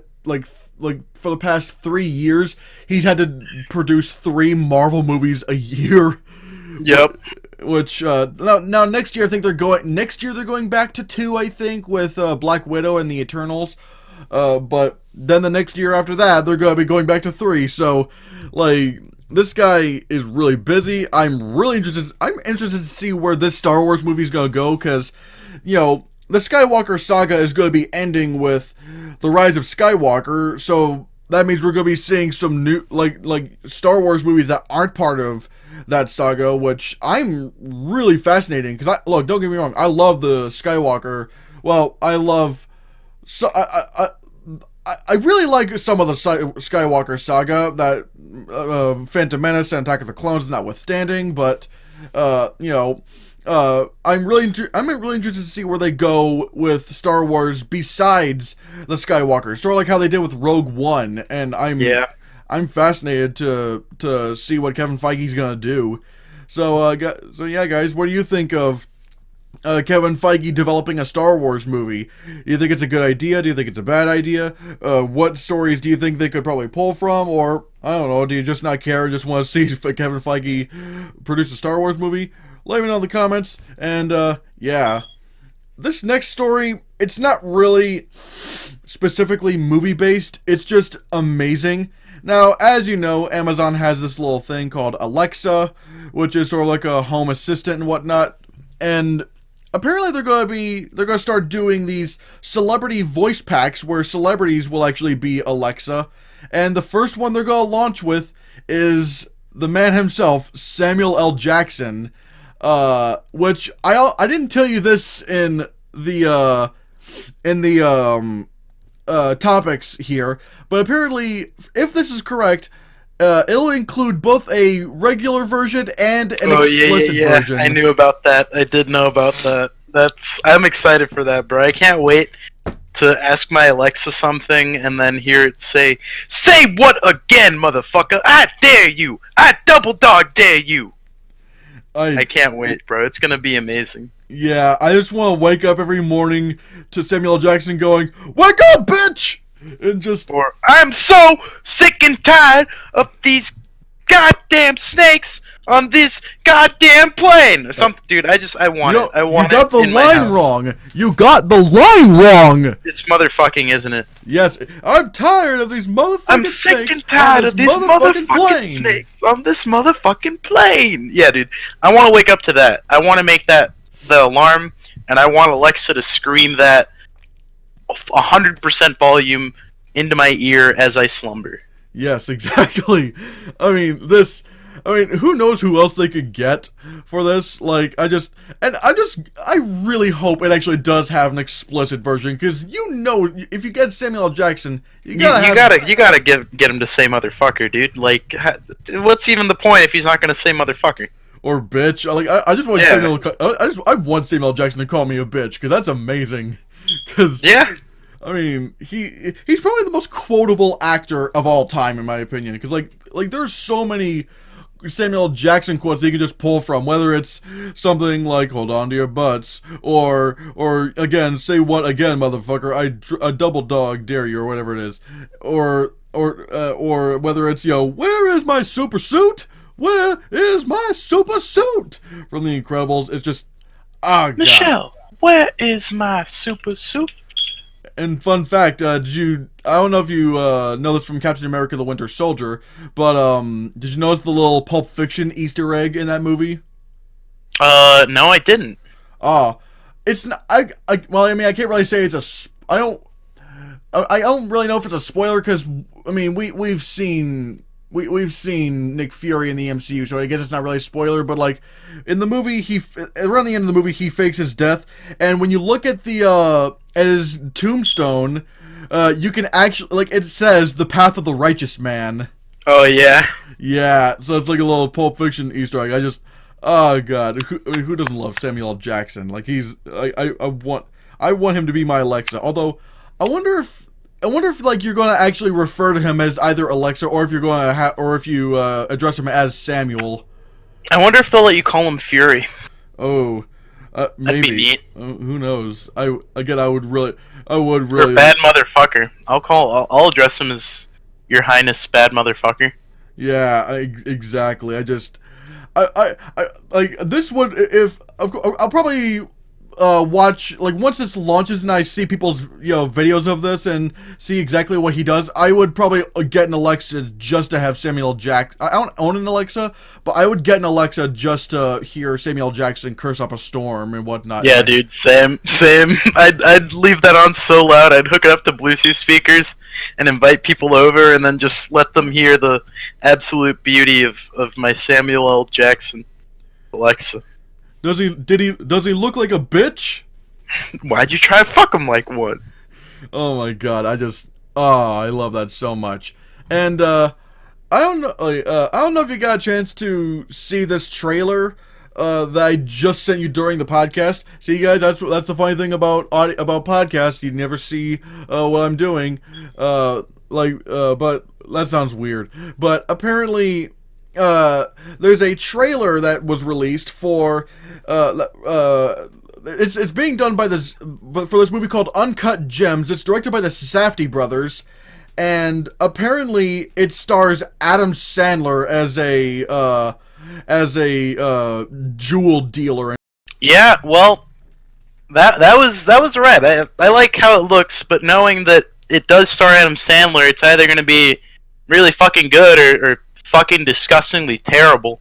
the past 3 years he's had to produce 3 Marvel movies a year. Yep. Which now next year they're going back to 2, I think, with Black Widow and the Eternals. But then the next year after that they're going to be going back to 3. So this guy is really busy. I'm interested to see where this Star Wars movie is going to go, because, the Skywalker saga is going to be ending with The Rise of Skywalker, so that means we're going to be seeing some new, Star Wars movies that aren't part of that saga, which I'm really fascinating, because don't get me wrong, I love the Skywalker. Well, I really like some of the Skywalker saga, that Phantom Menace and Attack of the Clones notwithstanding, but I'm really interested to see where they go with Star Wars besides the Skywalker, sort of like how they did with Rogue One, and I'm fascinated to see what Kevin Feige's gonna do. So yeah, guys, what do you think of Kevin Feige developing a Star Wars movie? Do you think it's a good idea? Do you think it's a bad idea? What stories do you think they could probably pull from? Or, I don't know, do you just not care and just want to see Kevin Feige produce a Star Wars movie? Let me know in the comments. And, yeah. this next story, it's not really specifically movie-based. It's just amazing. Now, as you know, Amazon has this little thing called Alexa, which is sort of like a home assistant and whatnot. And apparently they're going to start doing these celebrity voice packs where celebrities will actually be Alexa. And the first one they're going to launch with is the man himself, Samuel L. Jackson, which I didn't tell you this in the topics here, but apparently, if this is correct, it'll include both a regular version and an explicit version. I knew about that. I did know about that. I'm excited for that, bro. I can't wait to ask my Alexa something and then hear it say what again, motherfucker? I dare you! I double dog dare you! I can't wait, bro. It's gonna be amazing. Yeah, I just want to wake up every morning to Samuel L. Jackson going, "Wake up, bitch!" And just... Or, I'm so sick and tired of these goddamn snakes on this goddamn plane! Or something, dude. I want it. I want it. You got the line wrong! You got the line wrong! It's motherfucking, isn't it? Yes. I'm tired of these motherfucking I'm sick and tired of these motherfucking snakes on this motherfucking plane! Yeah, dude. I want to wake up to that. I want to make that the alarm, and I want Alexa to scream that 100% volume into my ear as I slumber. Yes, exactly. I mean, who knows who else they could get for this? Like, I really hope it actually does have an explicit version, because if you get Samuel L. Jackson, you gotta get him to say motherfucker, dude. Like, what's even the point if he's not gonna say motherfucker? Or bitch. Like, I just want I want Samuel L. Jackson to call me a bitch, because that's amazing. Because I mean, he's probably the most quotable actor of all time, in my opinion. Because like there's so many Samuel L. Jackson quotes that you can just pull from, whether it's something like "Hold on to your butts," or again, "Say what again, motherfucker? I double dog dare you," or whatever it is, or whether it's "Where is my super suit? Where is my super suit?" from The Incredibles. It's just, God. Michelle, where is my super suit? And fun fact, I don't know if you know this from Captain America: The Winter Soldier, but did you notice the little Pulp Fiction Easter egg in that movie? No, I didn't. It's not. Well, I mean, I can't really say it's I don't really know if it's a spoiler, because I mean, we've seen Nick Fury in the MCU, so I guess it's not really a spoiler. But like in the movie, around the end of the movie, he fakes his death, and when you look at at his tombstone, you can actually, like, it says "The Path of the Righteous Man." Oh yeah. Yeah, so it's like a little Pulp Fiction Easter egg. Oh god, who doesn't love Samuel L. Jackson? Like, I want him to be my Alexa. Although I wonder if like you're going to actually refer to him as either Alexa, or if you're going to or if you address him as Samuel. I wonder if they'll let you call him Fury. Oh, maybe. That'd be neat. Who knows? I would really. Or bad motherfucker. I'll address him as Your Highness, bad motherfucker. Yeah, exactly. I like this would, if I'll probably watch, like, once this launches and I see people's videos of this and see exactly what he does, I would probably get an Alexa just to have Samuel Jackson. I don't own an Alexa, but I would get an Alexa just to hear Samuel Jackson curse up a storm and whatnot. Yeah, dude, same. I'd leave that on so loud. I'd hook it up to Bluetooth speakers and invite people over, and then just let them hear the absolute beauty of my Samuel L. Jackson Alexa. Does he look like a bitch? Why'd you try to fuck him like one? Oh my god, I love that so much. And I don't know if you got a chance to see this trailer that I just sent you during the podcast. See, guys, that's the funny thing about podcasts. You never see what I'm doing. But that sounds weird. But apparently, there's a trailer that was released for it's being done for this movie called Uncut Gems. It's directed by the Safdie brothers, and apparently it stars Adam Sandler as a jewel dealer. Yeah, well, that was right. I like how it looks, but knowing that it does star Adam Sandler, it's either going to be really fucking good or fucking disgustingly terrible.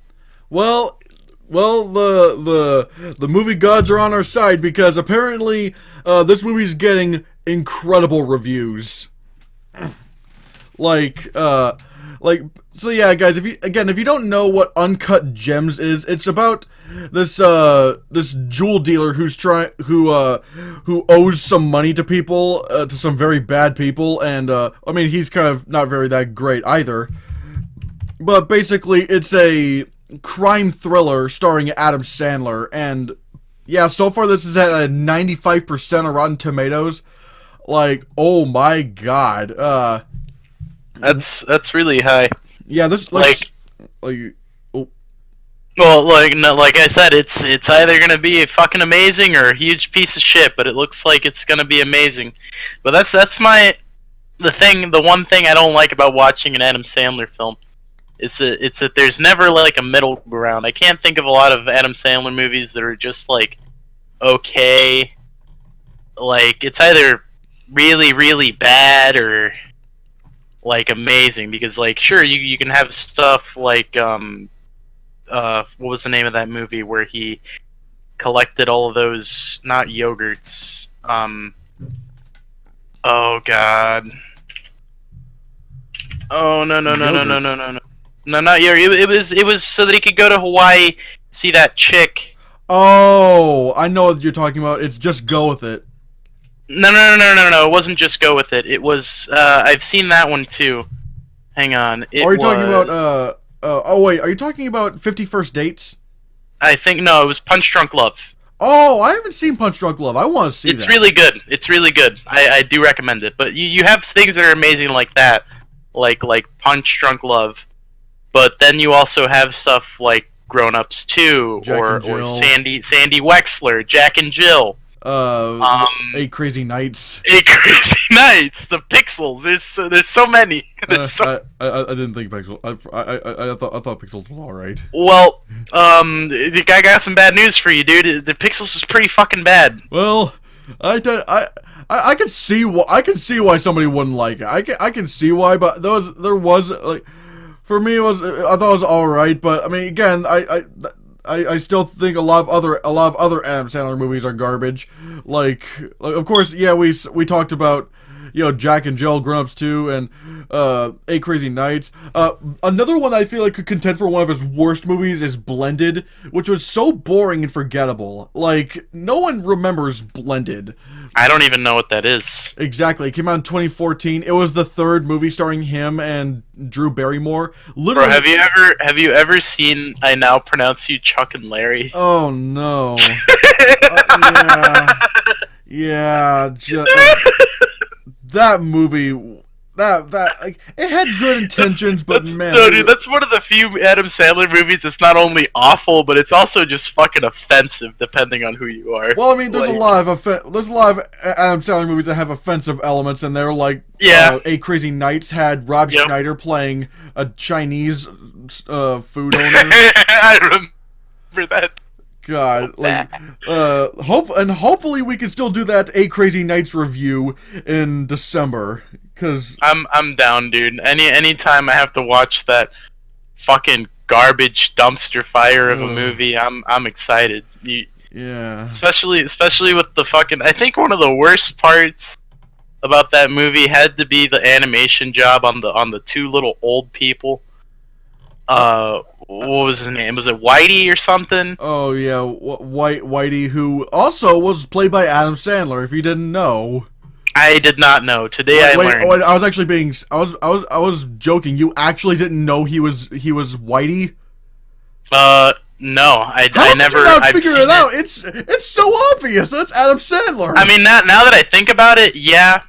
Well, the movie gods are on our side because apparently this movie's getting incredible reviews. So yeah, guys, if you don't know what Uncut Gems is, it's about this jewel dealer who owes some money to people, to some very bad people, and I mean, he's kind of not very that great either. But basically, it's a crime thriller starring Adam Sandler, and yeah, so far this is at a 95% of Rotten Tomatoes. Like, oh my god, that's really high. Yeah, this like oh. Well, like I said, it's either gonna be fucking amazing or a huge piece of shit, but it looks like it's gonna be amazing. But that's the one thing I don't like about watching an Adam Sandler film. It's that there's never like a middle ground. I can't think of a lot of Adam Sandler movies that are just like okay. Like it's either really, really bad or like amazing, because like sure you can have stuff like what was the name of that movie where he collected all of those, not yogurts, oh god, oh no, not yogurt. It was so that he could go to Hawaii, see that chick. Oh, I know what you're talking about. It's Just Go With It. No, it wasn't Just Go With It. It was, I've seen that one too. Hang on. Are you talking about, oh wait, are you talking about 50 First Dates? I think, no, it was Punch Drunk Love. Oh, I haven't seen Punch Drunk Love. I want to see that. It's really good. It's really good. I do recommend it. But you have things that are amazing like that. Like Punch Drunk Love. But then you also have stuff like Grown Ups 2, or Sandy Wexler, Jack and Jill. 8 Crazy Nights. 8 Crazy Nights. The Pixels. There's so many. I didn't think Pixels. I thought Pixels was all right. Well, I got some bad news for you, dude. The Pixels is pretty fucking bad. Well, I can see why somebody wouldn't like it. I can see why, but there was like, for me, I thought it was all right. But I mean, again, I still think a lot of other Adam Sandler movies are garbage. Like of course, yeah, we talked about, you know, Jack and Jill, Grown Ups 2, and 8 Crazy Nights. Another one I feel like could contend for one of his worst movies is Blended, which was so boring and forgettable. Like, no one remembers Blended. I don't even know what that is. Exactly. It came out in 2014. It was the third movie starring him and Drew Barrymore. Literally. Bro, have you ever seen I Now Pronounce You Chuck and Larry? Oh no. Yeah. That movie, that like, it had good intentions, but man, no, dude, that's one of the few Adam Sandler movies that's not only awful, but it's also just fucking offensive, depending on who you are. Well, I mean, there's a lot of Adam Sandler movies that have offensive elements, and they're like, yeah, 8 Crazy Nights had Rob Schneider playing a Chinese food owner. I remember that. God, like, hopefully we can still do that 8 Crazy Nights review in December, cause I'm down, dude. Anytime I have to watch that fucking garbage dumpster fire of a movie, I'm excited. Yeah. Especially with the fucking. I think one of the worst parts about that movie had to be the animation job on the two little old people. What was his name? Was it Whitey or something? Oh yeah, Whitey, who also was played by Adam Sandler. If you didn't know, I did not know. Today I learned. Oh, I was actually being. I was joking. You actually didn't know he was Whitey? No, I How never. Did you not figure it out? It's so obvious. That's Adam Sandler. I mean, now that I think about it, yeah,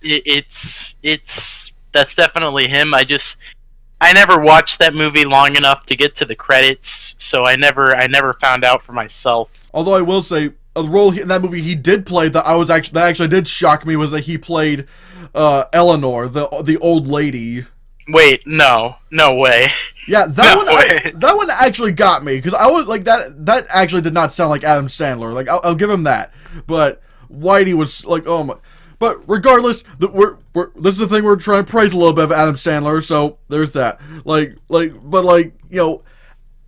it's that's definitely him. I never watched that movie long enough to get to the credits, so I never found out for myself. Although I will say, a role in that movie he did play that actually did shock me was that he played Eleanor, the old lady. Wait, no way. Yeah, that No one way. that one actually got me because I was like that actually did not sound like Adam Sandler. Like I'll give him that, but Whitey was like, oh my. But regardless, this is the thing we're trying to praise a little bit of Adam Sandler. So there's that. But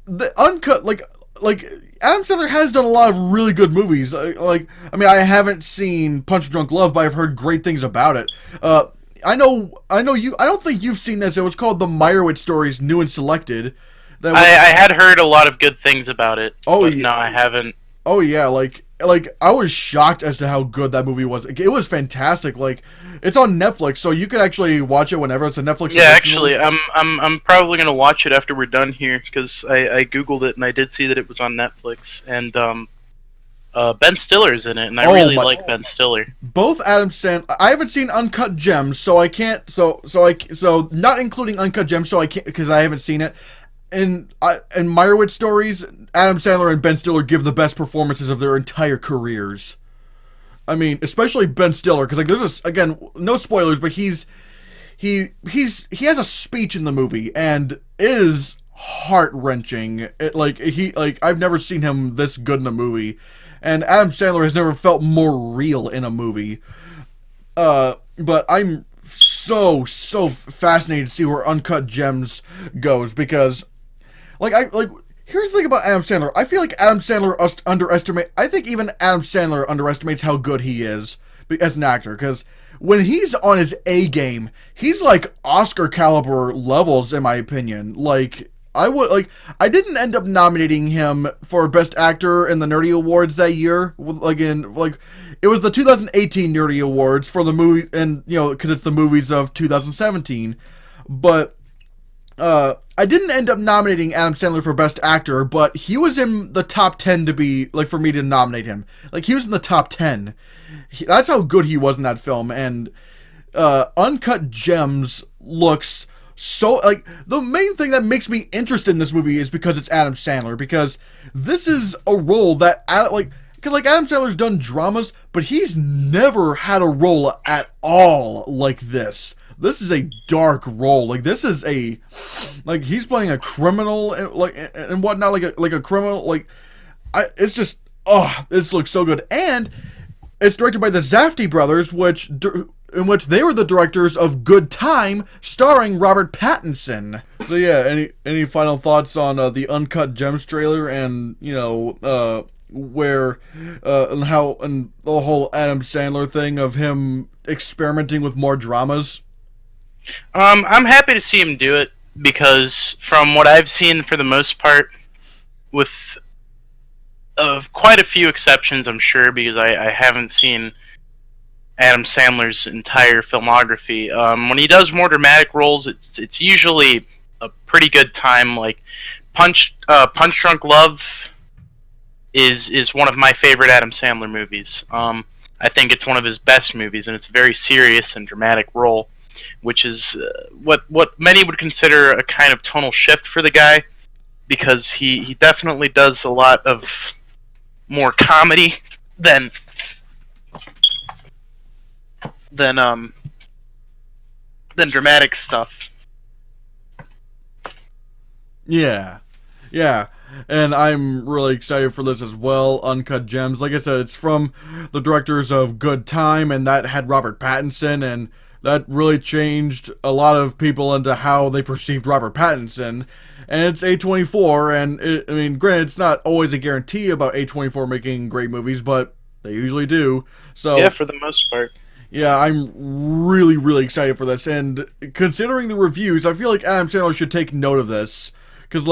the uncut like Adam Sandler has done a lot of really good movies. I mean, I haven't seen Punch Drunk Love, but I've heard great things about it. I know you. I don't think you've seen this. It was called The Meyerowitz Stories, New and Selected. I had heard a lot of good things about it. Oh, but yeah. no, I haven't. Oh yeah, like I was shocked as to how good that movie was. It was fantastic. Like it's on Netflix, so you could actually watch it whenever. It's a Netflix. Yeah, original. actually, I'm probably gonna watch it after we're done here because I googled it and I did see that it was on Netflix and Ben Stiller's in it and I really like Ben Stiller. Both Adam Sandler. I haven't seen Uncut Gems, so I can't. So not including Uncut Gems, so I can't because I haven't seen it. In Meyerowitz Stories, Adam Sandler and Ben Stiller give the best performances of their entire careers. I mean, especially Ben Stiller, because like there's this again, no spoilers, but he has a speech in the movie and it is heart wrenching. I've never seen him this good in a movie, and Adam Sandler has never felt more real in a movie. But I'm so fascinated to see where Uncut Gems goes because. Here's the thing about Adam Sandler. I feel like Adam Sandler I think even Adam Sandler underestimates how good he is as an actor. Because when he's on his A game, he's like Oscar caliber levels, in my opinion. I didn't end up nominating him for Best Actor in the Nerdy Awards that year. It was the 2018 Nerdy Awards for the movie, and because it's the movies of 2017. But I didn't end up nominating Adam Sandler for Best Actor, but he was in the top 10 for me to nominate him. Like, he was in the top 10. That's how good he was in that film, and Uncut Gems looks so, the main thing that makes me interested in this movie is because it's Adam Sandler, because this is a role that, because Adam Sandler's done dramas, but he's never had a role at all like this. This is a dark role. This is he's playing a criminal and whatnot, like a criminal. It's just this looks so good, and it's directed by the Safdie brothers, in which they were the directors of Good Time, starring Robert Pattinson. So yeah, any final thoughts on the Uncut Gems trailer and where and how and the whole Adam Sandler thing of him experimenting with more dramas? I'm happy to see him do it because from what I've seen, for the most part, with quite a few exceptions, I'm sure, because I haven't seen Adam Sandler's entire filmography. When he does more dramatic roles, it's usually a pretty good time. Like Punch Drunk Love is one of my favorite Adam Sandler movies. I think it's one of his best movies, and it's a very serious and dramatic role, which is what many would consider a kind of tonal shift for the guy, because he definitely does a lot of more comedy than dramatic stuff. Yeah. And I'm really excited for this as well. Uncut Gems, like I said, it's from the directors of Good Time, and that had Robert Pattinson, and that really changed a lot of people into how they perceived Robert Pattinson. And it's A24, and granted, it's not always a guarantee about A24 making great movies, but they usually do. So yeah, for the most part. Yeah, I'm really excited for this, and considering the reviews, I feel like Adam Sandler should take note of this, because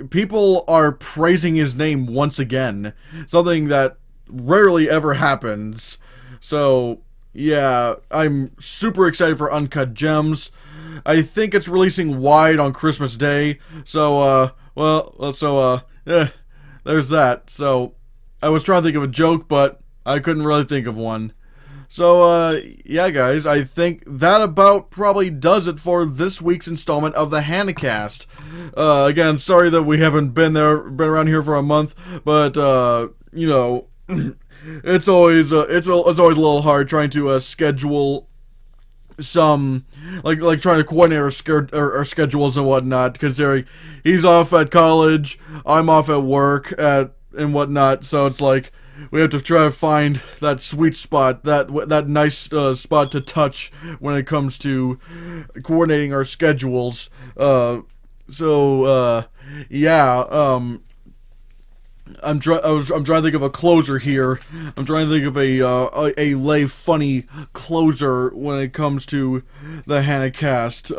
people are praising his name once again, something that rarely ever happens. So yeah, I'm super excited for Uncut Gems. I think it's releasing wide on Christmas Day, so there's that. So I was trying to think of a joke, but I couldn't really think of one. So, yeah, guys, I think that about probably does it for this week's installment of the Hannahcast. Again, sorry that we haven't been around here for a month, but, it's always a little hard trying to schedule some like trying to coordinate our schedules and whatnot, considering he's off at college, I'm off at work and whatnot, so it's like we have to try to find that sweet spot, that nice spot to touch when it comes to coordinating our schedules. Yeah. I'm trying to think of a closer here. I'm trying to think of a lay funny closer when it comes to the Hannahcast.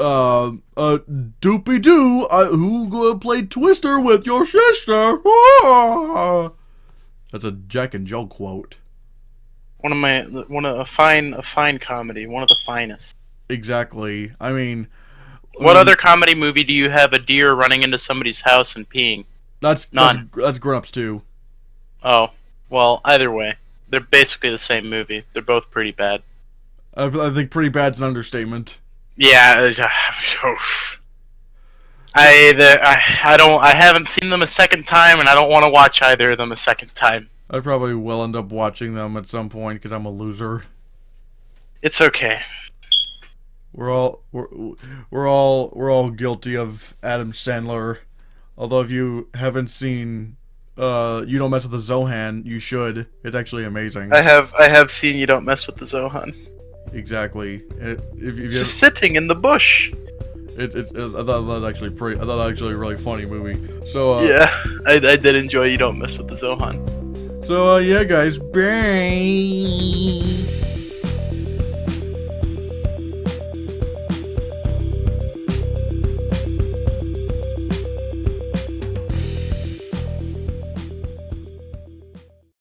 Doopy doo. Who played Twister with your sister? That's a Jack and Jill quote. A fine comedy, one of the finest. Exactly. I mean, what other comedy movie do you have a deer running into somebody's house and peeing? That's Grown Ups too. Oh, well, either way, they're basically the same movie. They're both pretty bad. I think pretty bad's an understatement. Yeah, I haven't seen them a second time, and I don't want to watch either of them a second time. I probably will end up watching them at some point because I'm a loser. It's okay. We're all guilty of Adam Sandler. Although if you haven't seen You Don't Mess with the Zohan, you should. It's actually amazing. I have seen You Don't Mess with the Zohan. Exactly. It's just sitting in the bush. I thought that was actually a really funny movie. So yeah, I did enjoy You Don't Mess with the Zohan. So yeah, guys, bye.